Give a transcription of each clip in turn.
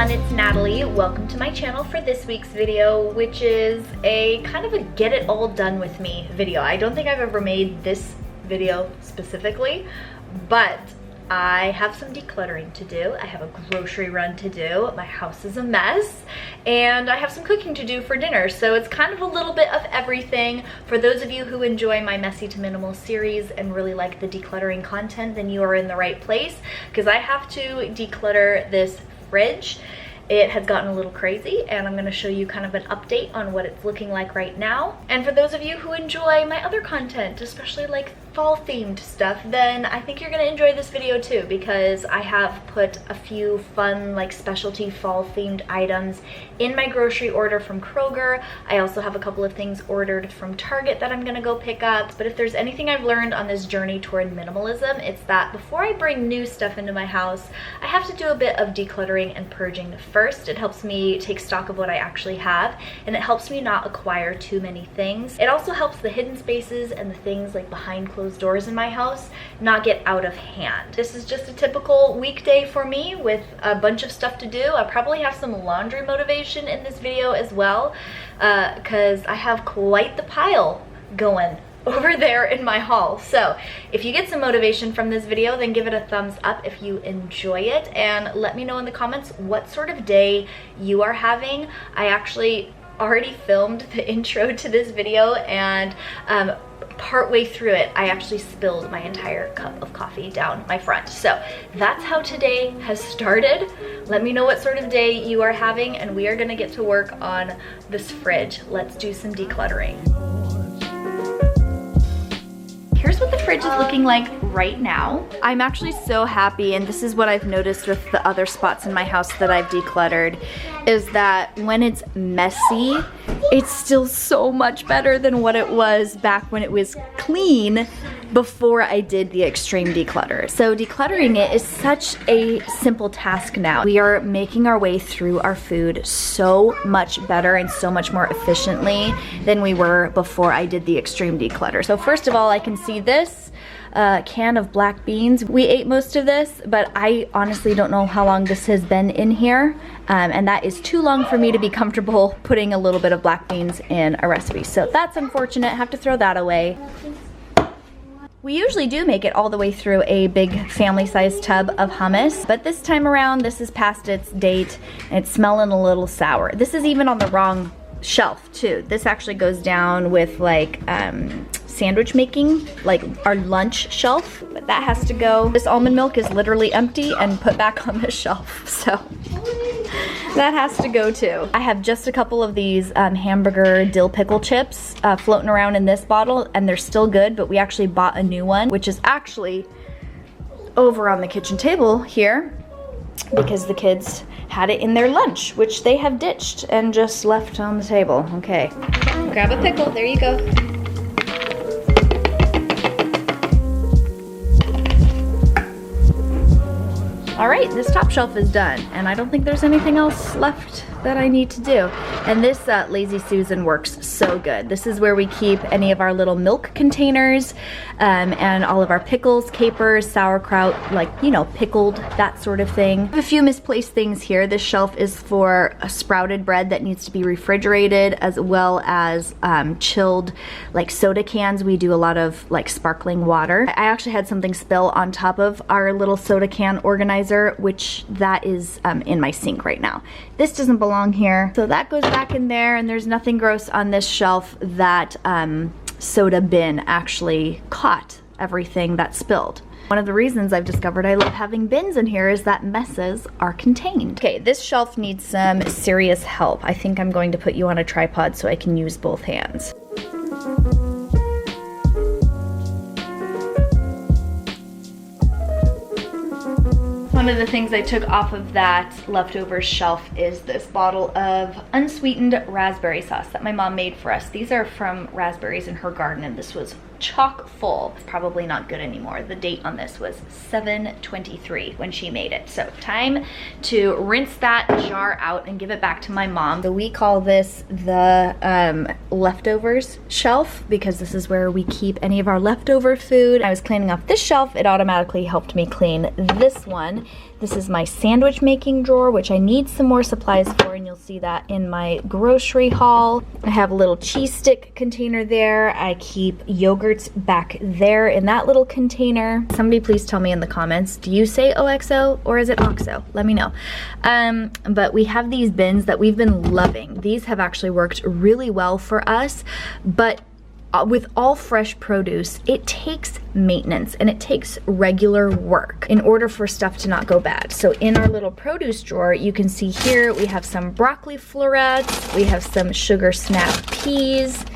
everyone, it's Natalie. Welcome to my channel for this week's video, which is a kind of a get it all done with me video. I don't think I've ever made this video specifically, but I have some decluttering to do. I have a grocery run to do. My house is a mess, and I have some cooking to do for dinner. So it's kind of a little bit of everything. For those of you who enjoy my Messy to Minimal series and really like the decluttering content, then you are in the right place, because I have to declutter this fridge. It has gotten a little crazy, and I'm going to show you kind of an update on what it's looking like right now. And for those of you who enjoy my other content, especially like fall themed stuff, then I think you're going to enjoy this video too, because I have put a few fun like specialty fall themed items in my grocery order from Kroger. I also have a couple of things ordered from Target that I'm going to go pick up. But if there's anything I've learned on this journey toward minimalism, it's that before I bring new stuff into my house, I have to do a bit of decluttering and purging first. It helps me take stock of what I actually have, and it helps me not acquire too many things. It also helps the hidden spaces and the things like behind closed doors in my house not get out of hand. This is just a typical weekday for me with a bunch of stuff to do. I probably have some laundry motivation in this video as well, because I have quite the pile going over there in my haul. So if you get some motivation from this video, then give it a thumbs up if you enjoy it, and let me know in the comments what sort of day you are having. I actually already filmed the intro to this video, and partway through it, I actually spilled my entire cup of coffee down my front. So that's how today has started. Let me know what sort of day you are having, and we are gonna get to work on this fridge. Let's do some decluttering. Here's what the fridge is looking like right now. I'm actually so happy, and this is what I've noticed with the other spots in my house that I've decluttered, is that when it's messy, it's still so much better than what it was back when it was clean before I did the extreme declutter. So decluttering it is such a simple task now. We are making our way through our food so much better and so much more efficiently than we were before I did the extreme declutter. So first of all, I can see this can of black beans. We ate most of this, but I honestly don't know how long this has been in here, and that is too long for me to be comfortable putting a little bit of black beans in a recipe. So that's unfortunate, have to throw that away. We usually do make it all the way through a big family-sized tub of hummus, but this time around, this is past its date, and it's smelling a little sour. This is even on the wrong shelf too. This actually goes down with like sandwich making, like our lunch shelf, but that has to go. This almond milk is literally empty and put back on the shelf, so that has to go too. I have just a couple of these hamburger dill pickle chips floating around in this bottle, and they're still good, but we actually bought a new one, which is actually over on the kitchen table here, because the kids had it in their lunch, which they have ditched and just left on the table. Okay, grab a pickle, there you go. All right, this top shelf is done, and I don't think there's anything else left that I need to do. And this Lazy Susan works so good. This is where we keep any of our little milk containers and all of our pickles, capers, sauerkraut, like, you know, pickled, that sort of thing. I have a few misplaced things here. This shelf is for a sprouted bread that needs to be refrigerated, as well as chilled like soda cans. We do a lot of like sparkling water. I actually had something spill on top of our little soda can organizer, which that is in my sink right now. This doesn't belong here, so that goes back in there, and there's nothing gross on this shelf. That soda bin actually caught everything that spilled. One of the reasons I've discovered I love having bins in here is that messes are contained. Okay, this shelf needs some serious help. I think I'm going to put you on a tripod so I can use both hands. One of the things I took off of that leftovers shelf is this bottle of unsweetened raspberry sauce that my mom made for us. These are from raspberries in her garden, and this was chock full. It's probably not good anymore. The date on this was 7/23 when she made it. So time to rinse that jar out and give it back to my mom. So we call this the leftovers shelf because this is where we keep any of our leftover food. I was cleaning off this shelf. It automatically helped me clean this one. This is my sandwich making drawer, which I need some more supplies for, and you'll see that in my grocery haul. I have a little cheese stick container there. I keep yogurts back there in that little container. Somebody please tell me in the comments, do you say OXO or is it OXO? Let me know. But we have these bins that we've been loving. These have actually worked really well for us, but with all fresh produce, it takes maintenance and it takes regular work in order for stuff to not go bad. So in our little produce drawer, you can see here we have some broccoli florets, we have some sugar snap peas,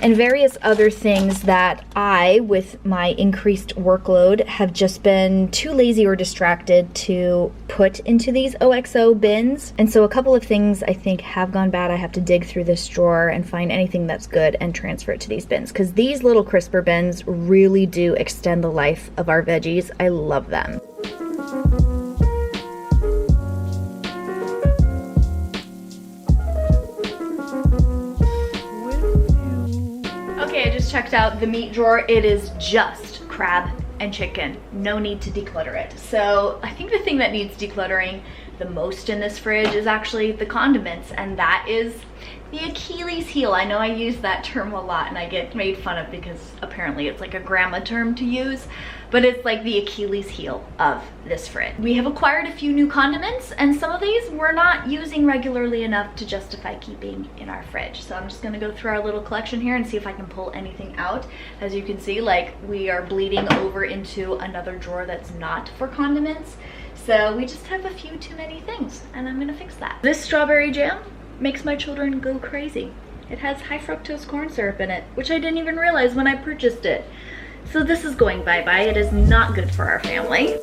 and various other things that I, with my increased workload, have just been too lazy or distracted to put into these OXO bins. And so a couple of things I think have gone bad. I have to dig through this drawer and find anything that's good and transfer it to these bins, because these little crisper bins really do extend the life of our veggies. I love them. Okay, I just checked out the meat drawer. It is just crab and chicken. No need to declutter it. So I think the thing that needs decluttering the most in this fridge is actually the condiments, and that is the Achilles heel. I know I use that term a lot and I get made fun of because apparently it's like a grandma term to use, but it's like the Achilles heel of this fridge. We have acquired a few new condiments, and some of these we're not using regularly enough to justify keeping in our fridge. So I'm just gonna go through our little collection here and see if I can pull anything out. As you can see, like, we are bleeding over into another drawer that's not for condiments. So we just have a few too many things, and I'm gonna fix that. This strawberry jam makes my children go crazy. It has high fructose corn syrup in it, which I didn't even realize when I purchased it. So this is going bye-bye. It is not good for our family.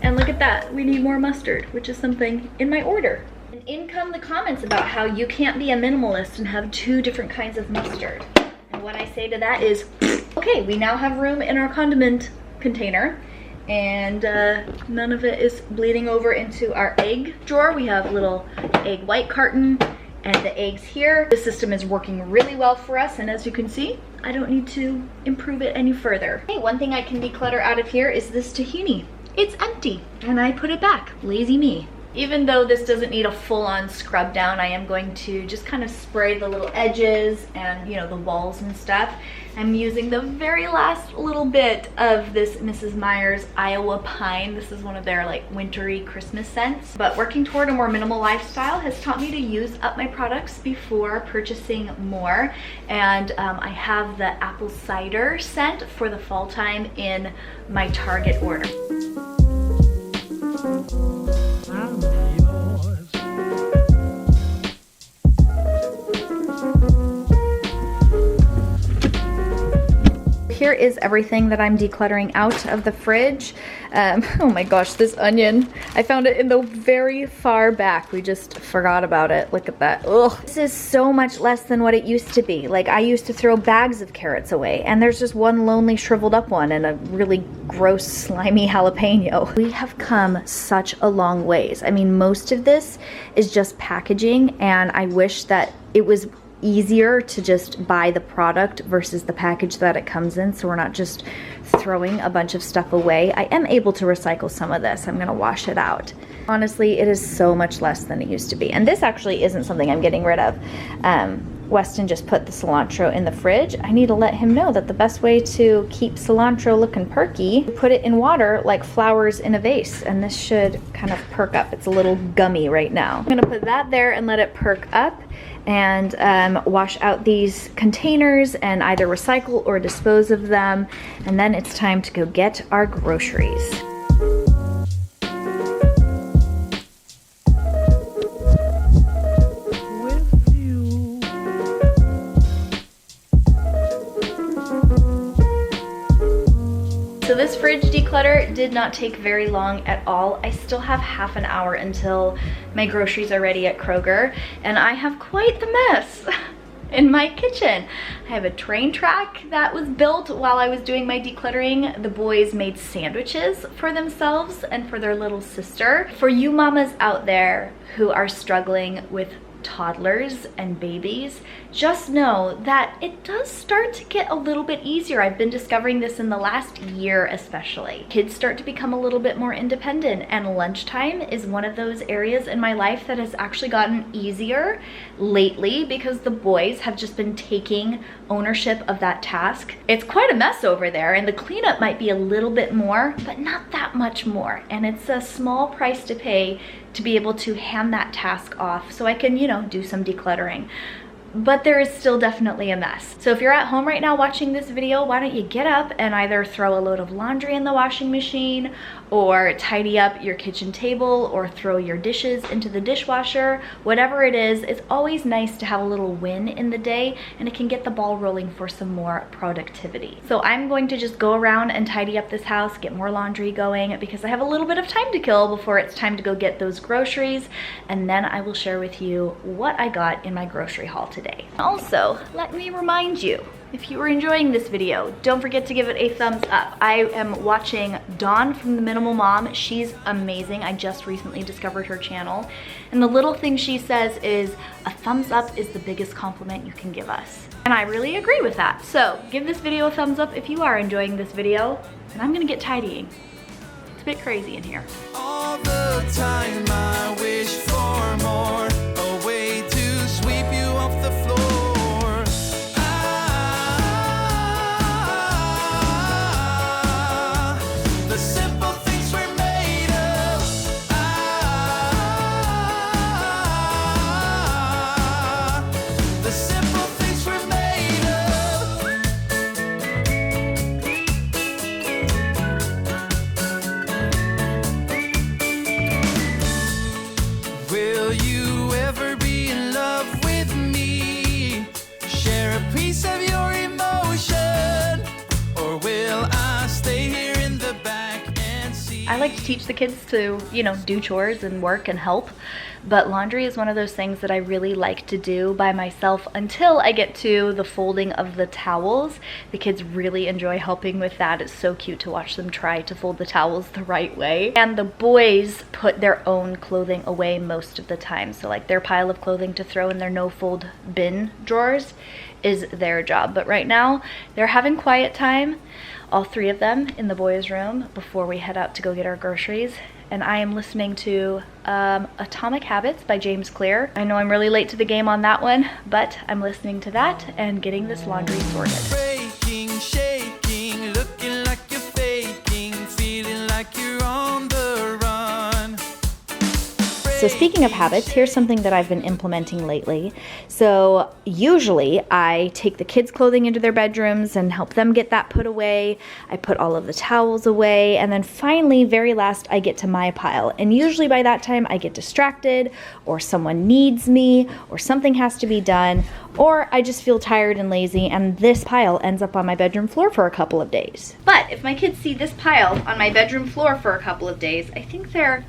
And look at that, we need more mustard, which is something in my order. And in come the comments about how you can't be a minimalist and have 2 different kinds of mustard. And what I say to that is, okay, we now have room in our condiment container, and none of it is bleeding over into our egg drawer. We have a little egg white carton and the eggs here. The system is working really well for us, and as you can see, I don't need to improve it any further. Hey, one thing I can declutter out of here is this tahini. It's empty, and I put it back. Lazy me. Even though this doesn't need a full-on scrub down, I am going to just kind of spray the little edges and, you know, the walls and stuff. I'm using the very last little bit of this Mrs. Meyer's Iowa Pine. This is one of their like wintry Christmas scents. But working toward a more minimal lifestyle has taught me to use up my products before purchasing more. And I have the apple cider scent for the fall time in my Target order. Here is everything that I'm decluttering out of the fridge. Oh my gosh, this onion. I found it in the very far back. We just forgot about it. Look at that. Ugh. This is so much less than what it used to be. Like, I used to throw bags of carrots away, and there's just one lonely shriveled up one and a really gross slimy jalapeno. We have come such a long ways. I mean, most of this is just packaging, and I wish that it was easier to just buy the product versus the package that it comes in, so we're not just throwing a bunch of stuff away. I am able to recycle some of this. I'm gonna wash it out. Honestly, it is so much less than it used to be. And this actually isn't something I'm getting rid of. Weston just put the cilantro in the fridge. I need to let him know that the best way to keep cilantro looking perky, put it in water like flowers in a vase, and this should kind of perk up. It's a little gummy right now. I'm gonna put that there and let it perk up, and wash out these containers and either recycle or dispose of them. And then it's time to go get our groceries. So this fridge declutter did not take very long at all. I still have half an hour until my groceries are ready at Kroger, and I have quite the mess in my kitchen. I have a train track that was built while I was doing my decluttering. The boys made sandwiches for themselves and for their little sister. For you mamas out there who are struggling with toddlers and babies, just know that it does start to get a little bit easier. I've been discovering this in the last year especially. Kids start to become a little bit more independent, and lunchtime is one of those areas in my life that has actually gotten easier lately because the boys have just been taking ownership of that task. It's quite a mess over there, and the cleanup might be a little bit more, but not that much more. And it's a small price to pay to be able to hand that task off so I can, you know, do some decluttering. But there is still definitely a mess. So if you're at home right now watching this video, why don't you get up and either throw a load of laundry in the washing machine, or tidy up your kitchen table, or throw your dishes into the dishwasher. Whatever it is, it's always nice to have a little win in the day, and it can get the ball rolling for some more productivity. So I'm going to just go around and tidy up this house, get more laundry going, because I have a little bit of time to kill before it's time to go get those groceries, and then I will share with you what I got in my grocery haul today. Also, let me remind you, if you are enjoying this video, don't forget to give it a thumbs up. I am watching Dawn from The Minimal Mom. She's amazing. I just recently discovered her channel. And the little thing she says is, a thumbs up is the biggest compliment you can give us. And I really agree with that. So give this video a thumbs up if you are enjoying this video. And I'm gonna get tidying. It's a bit crazy in here. All the time I wish for more, a way to sweep you off the floor. The simple things we're made of. The simple things we're made of. Will you ever be in love with me? Share a piece of your emotion, or will I stay here in the back and see? I like to teach the kids to, you know, do chores and work and help, but laundry is one of those things that I really like to do by myself until I get to the folding of the towels. The kids really enjoy helping with that. It's so cute to watch them try to fold the towels the right way. And the boys put their own clothing away most of the time. So like their pile of clothing to throw in their no-fold bin drawers is their job. But right now they're having quiet time, all three of them in the boys' room, before we head out to go get our groceries. And I am listening to Atomic Habits by James Clear. I know I'm really late to the game on that one, but I'm listening to that and getting this laundry sorted. Breaking, shaking, looking like you're faking, feeling like you're on the run. So speaking of habits, here's something that I've been implementing lately. So usually I take the kids' clothing into their bedrooms and help them get that put away. I put all of the towels away, and then finally, very last, I get to my pile. And usually by that time I get distracted, or someone needs me, or something has to be done, or I just feel tired and lazy, and this pile ends up on my bedroom floor for a couple of days. But if my kids see this pile on my bedroom floor for a couple of days, I think they're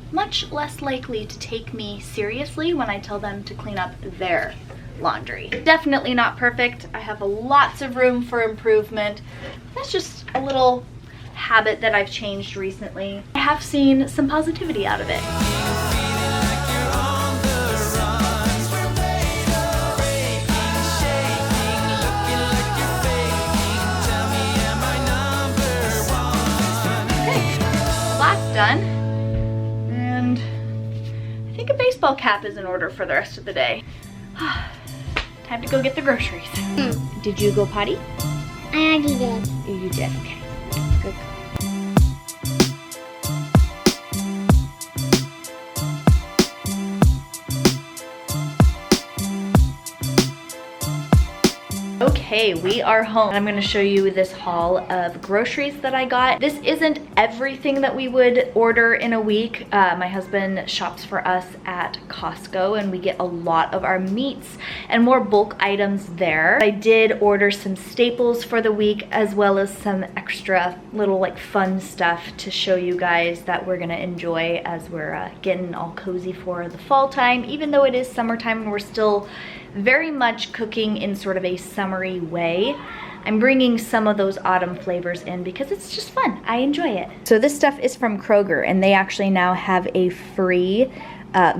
much less likely to take me seriously when I tell them to clean up their laundry. Definitely not perfect. I have lots of room for improvement. That's just a little habit that I've changed recently. I have seen some positivity out of it. Okay, last done. I think a baseball cap is in order for the rest of the day. Time to go get the groceries. Did you go potty? I already did. You did, okay. Good. Okay, we are home. I'm gonna show you this haul of groceries that I got. This isn't everything that we would order in a week. My husband shops for us at Costco, and we get a lot of our meats and more bulk items there. I did order some staples for the week, as well as some extra little like fun stuff to show you guys that we're gonna enjoy as we're getting all cozy for the fall time. Even though it is summertime and we're still very much cooking in sort of a summery way, I'm bringing some of those autumn flavors in because it's just fun. I enjoy it. So this stuff is from Kroger, and they actually now have a free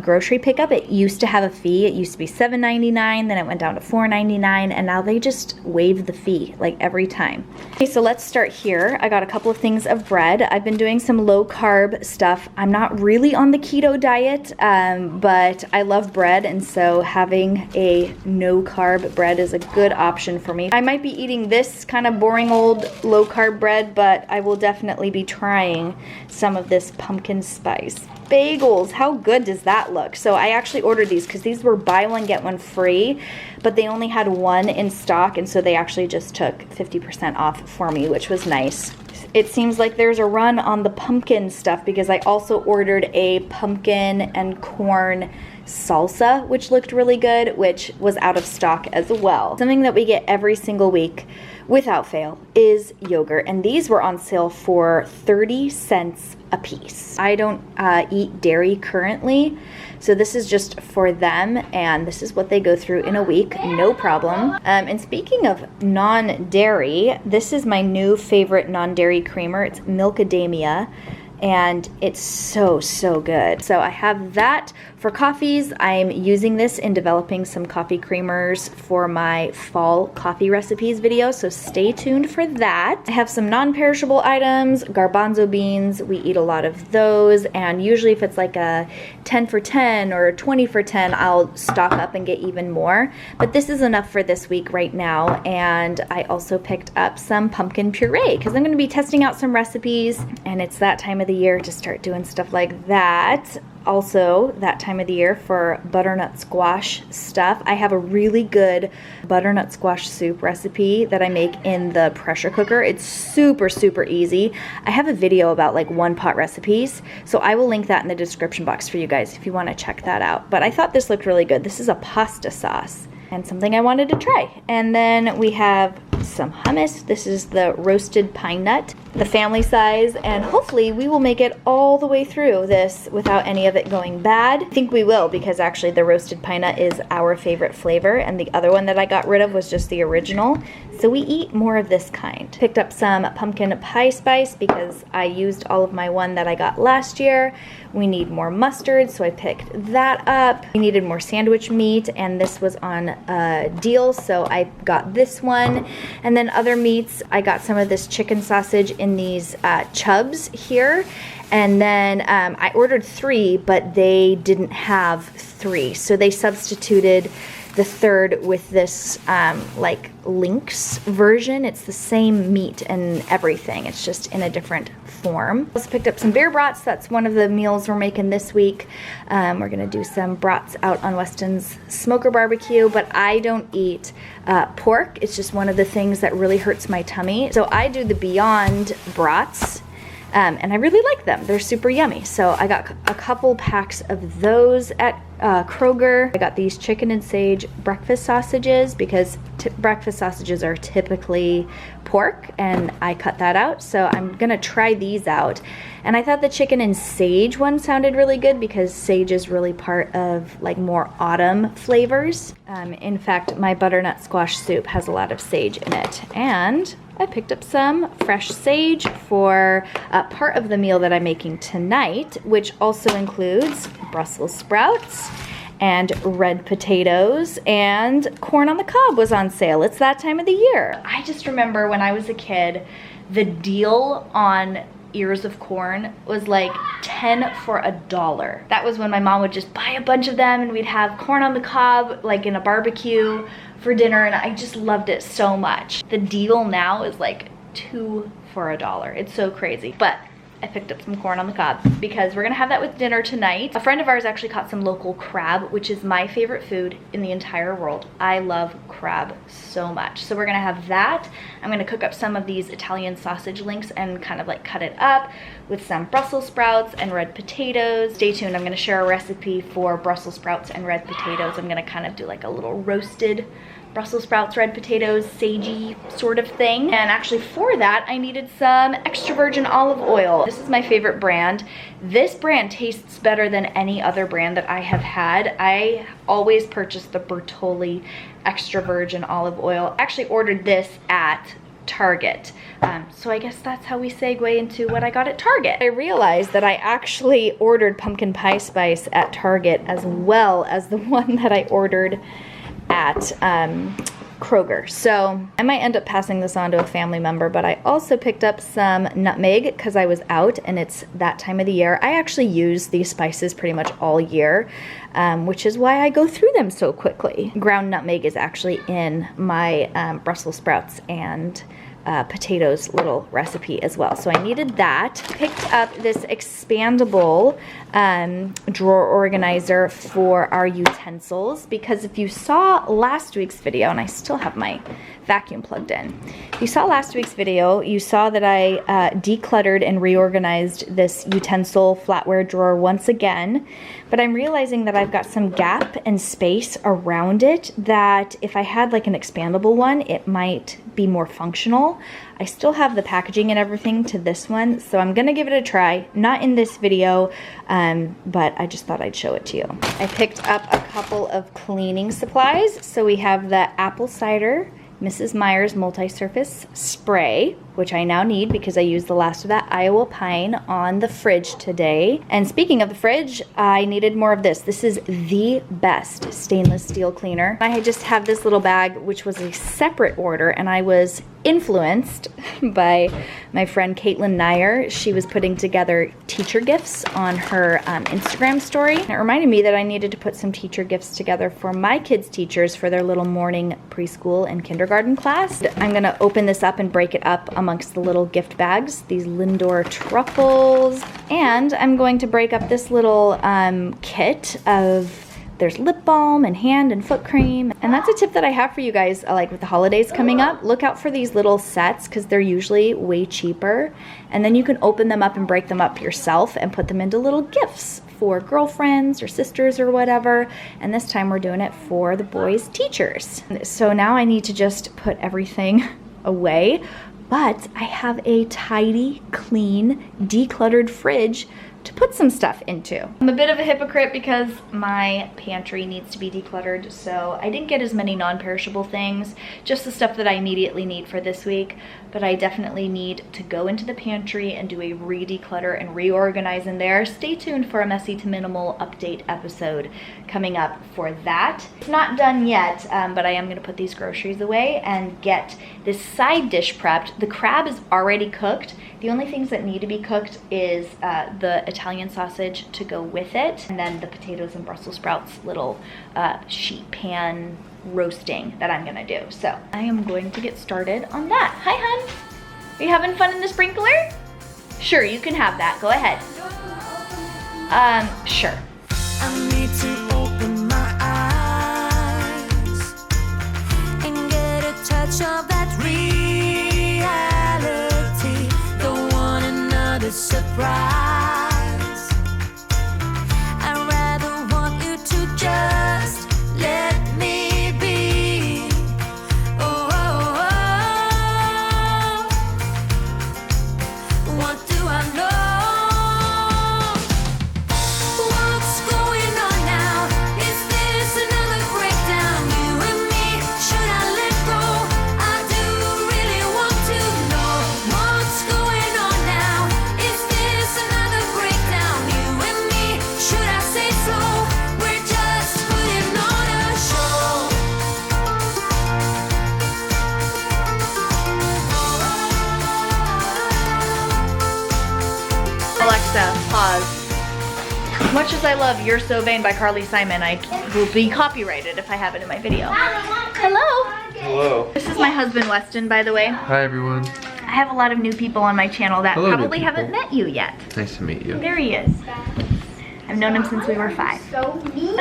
grocery pickup. It used to have a fee. It used to be $7.99, then it went down to $4.99, and now they just waive the fee like every time. Okay, so let's start here. I got a couple of things of bread. I've been doing some low carb stuff. I'm not really on the keto diet, but I love bread, and so having a no carb bread is a good option for me. I might be eating this kind of boring old low carb bread, but I will definitely be trying some of this pumpkin spice bagels. How good does that look? So I actually ordered these because these were buy one get one free, but they only had one in stock, and so they actually just took 50% off for me, which was nice. It seems like there's a run on the pumpkin stuff because I also ordered a pumpkin and corn salsa, which looked really good, which was out of stock as well. Something that we get every single week without fail is yogurt, and these were on sale for 30 cents a piece. I don't eat dairy currently, so this is just for them, and this is what they go through in a week, no problem. And speaking of non-dairy, this is my new favorite non-dairy creamer. It's Milkadamia, and it's so good. So I have that for coffees. I'm using this in developing some coffee creamers for my fall coffee recipes video, so stay tuned for that. I have some non-perishable items, garbanzo beans. We eat a lot of those, and usually if it's like a 10 for 10 or 20 for 10, I'll stock up and get even more, but this is enough for this week right now. And I also picked up some pumpkin puree because I'm going to be testing out some recipes, and it's that time of the year to start doing stuff like that. Also, that time of the year for butternut squash stuff. I have a really good butternut squash soup recipe that I make in the pressure cooker. It's super easy. I have a video about like one pot recipes, so I will link that in the description box for you guys if you want to check that out. But I thought this looked really good. This is a pasta sauce and something I wanted to try. And then we have some hummus. This is the roasted pine nut, the family size, and hopefully we will make it all the way through this without any of it going bad. I think we will, because actually the roasted pine nut is our favorite flavor, and the other one that I got rid of was just the original. So we eat more of this kind. Picked up some pumpkin pie spice because I used all of my one that I got last year. We need more mustard, so I picked that up. We needed more sandwich meat, and this was on a deal, so I got this one. And then other meats, I got some of this chicken sausage in these chubs here. And then I ordered 3, but they didn't have 3. So they substituted the third with this like Lynx version. It's the same meat and everything. It's just in a different form. Also picked up some beer brats. That's one of the meals we're making this week. We're gonna do some brats out on Weston's smoker barbecue, but I don't eat pork. It's just one of the things that really hurts my tummy. So I do the Beyond brats. And I really like them. They're super yummy. So I got a couple packs of those at Kroger. I got these chicken and sage breakfast sausages because breakfast sausages are typically pork, and I cut that out. So I'm gonna try these out. And I thought the chicken and sage one sounded really good because sage is really part of like more autumn flavors. In fact, my butternut squash soup has a lot of sage in it. And I picked up some fresh sage for part of the meal that I'm making tonight, which also includes Brussels sprouts and red potatoes, and corn on the cob was on sale. It's that time of the year. I just remember when I was a kid, the deal on ears of corn was like 10 for $1. That was when my mom would just buy a bunch of them, and we'd have corn on the cob like in a barbecue for dinner, and I just loved it so much. The deal now is like 2 for $1. It's so crazy. But I picked up some corn on the cob because we're gonna have that with dinner tonight. A friend of ours actually caught some local crab, which is my favorite food in the entire world. I love crab so much. So we're gonna have that. I'm gonna cook up some of these Italian sausage links and kind of like cut it up with some Brussels sprouts and red potatoes. Stay tuned, I'm gonna share a recipe for Brussels sprouts and red potatoes. I'm gonna kind of do like a little roasted Brussels sprouts, red potatoes, sagey sort of thing. And actually for that, I needed some extra virgin olive oil. This is my favorite brand. This brand tastes better than any other brand that I have had. I always purchase the Bertolli extra virgin olive oil. I actually ordered this at Target. So I guess that's how we segue into what I got at Target. I realized that I actually ordered pumpkin pie spice at Target as well as the one that I ordered at Kroger. So I might end up passing this on to a family member, but I also picked up some nutmeg because I was out and it's that time of the year. I actually use these spices pretty much all year, which is why I go through them so quickly. Ground nutmeg is actually in my Brussels sprouts and potatoes little recipe as well. So I needed that. Picked up this expandable drawer organizer for our utensils, because if you saw last week's video, and I still have my vacuum plugged in. If you saw last week's video, you saw that I decluttered and reorganized this utensil flatware drawer once again, but I'm realizing that I've got some gap and space around it that if I had like an expandable one, it might be more functional. I still have the packaging and everything to this one, so I'm gonna give it a try. Not in this video, but I just thought I'd show it to you. I picked up a couple of cleaning supplies. So we have the apple cider Mrs. Meyer's multi-surface spray, which I now need because I used the last of that Iowa pine on the fridge today. And speaking of the fridge, I needed more of this. This is the best stainless steel cleaner. I just have this little bag, which was a separate order, and I was influenced by my friend Caitlin Nyer. She was putting together teacher gifts on her Instagram story. And it reminded me that I needed to put some teacher gifts together for my kids' teachers for their little morning preschool and kindergarten class. I'm gonna open this up and break it up amongst the little gift bags, these Lindor truffles. And I'm going to break up this little kit of, there's lip balm and hand and foot cream. And that's a tip that I have for you guys, like with the holidays coming up. Look out for these little sets because they're usually way cheaper. And then you can open them up and break them up yourself and put them into little gifts for girlfriends or sisters or whatever. And this time we're doing it for the boys' teachers. So now I need to just put everything away, but I have a tidy, clean, decluttered fridge to put some stuff into. I'm a bit of a hypocrite because my pantry needs to be decluttered, so I didn't get as many non-perishable things, just the stuff that I immediately need for this week, but I definitely need to go into the pantry and do a re-declutter and reorganize in there. Stay tuned for a messy to minimal update episode coming up for that. It's not done yet, but I am gonna put these groceries away and get this side dish prepped. The crab is already cooked. The only things that need to be cooked is the Italian sausage to go with it, and then the potatoes and Brussels sprouts little sheet pan roasting that I'm gonna do. So I am going to get started on that. Hi, hun. Are you having fun in the sprinkler? Sure, you can have that. Go ahead. Sure. I need to open my eyes and get a touch of that reality. Don't want another surprise. I'd rather want you to just let me be. Oh, oh, oh. What do I know? What's going on now? Is this another breakdown? You and me, should I let go? I do really want to know what's going on now. Is this another breakdown? You and me, should I say so? We're just putting on a show. Alexa, pause. As much as I love You're So Vain by Carly Simon, I will be copyrighted if I have it in my video. Hello. Hello. This is my husband, Weston, by the way. Hi, everyone. I have a lot of new people on my channel that Hello, new probably people. haven't met you yet. Nice to meet you. There he is. I've known him since we were 5. So mean.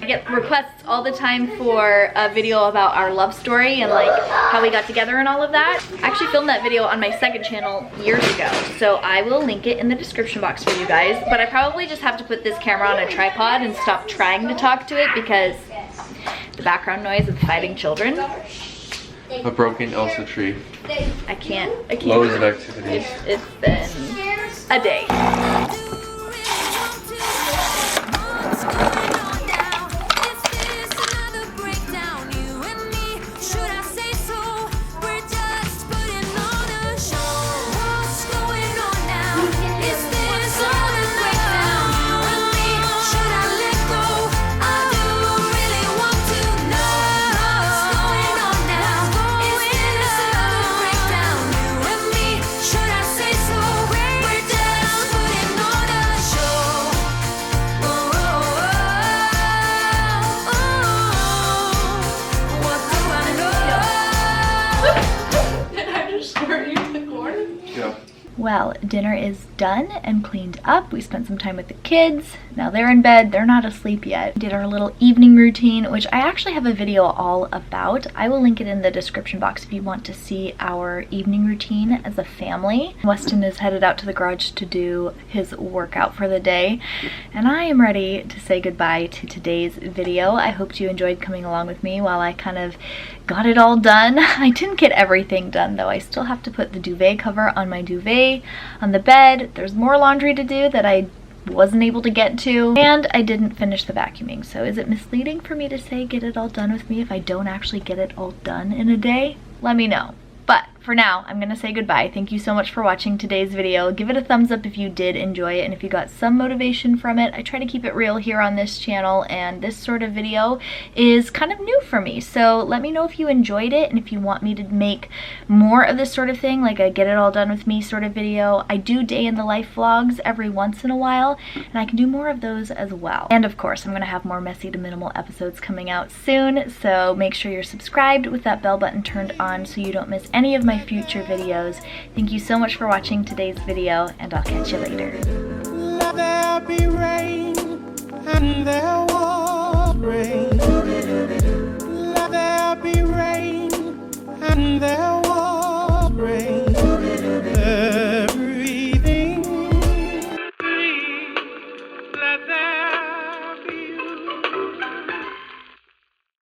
I get requests all the time for a video about our love story and like how we got together and all of that. I actually filmed that video on my second channel years ago, so I will link it in the description box for you guys. But I probably just have to put this camera on a tripod and stop trying to talk to it because the background noise of fighting children. A broken Elsa tree. I can't. Loads of activities. It's been a day. What's going on now? Is this another breakdown? You and me, should I say so? We're just Yeah. Well, dinner is done and cleaned up. We spent some time with the kids. Now they're in bed. They're not asleep yet. Did our little evening routine, which I actually have a video all about. I will link it in the description box if you want to see our evening routine as a family. Weston is headed out to the garage to do his workout for the day, and I am ready to say goodbye to today's video. I hope you enjoyed coming along with me while I kind of got it all done. I didn't get everything done though. I still have to put the duvet cover on my duvet on the bed. There's more laundry to do that I wasn't able to get to, and I didn't finish the vacuuming. So is it misleading for me to say get it all done with me if I don't actually get it all done in a day? Let me know. But for now, I'm gonna say goodbye. Thank you so much for watching today's video. Give it a thumbs up if you did enjoy it and if you got some motivation from it. I try to keep it real here on this channel, and this sort of video is kind of new for me. So let me know if you enjoyed it and if you want me to make more of this sort of thing, like a get it all done with me sort of video. I do day in the life vlogs every once in a while, and I can do more of those as well. And of course, I'm gonna have more messy to minimal episodes coming out soon, so make sure you're subscribed with that bell button turned on so you don't miss any of my future videos. Thank you so much for watching today's video, and I'll catch you later. Let there be rain, and there was rain. Let there be rain, and there was rain. Everything. Let there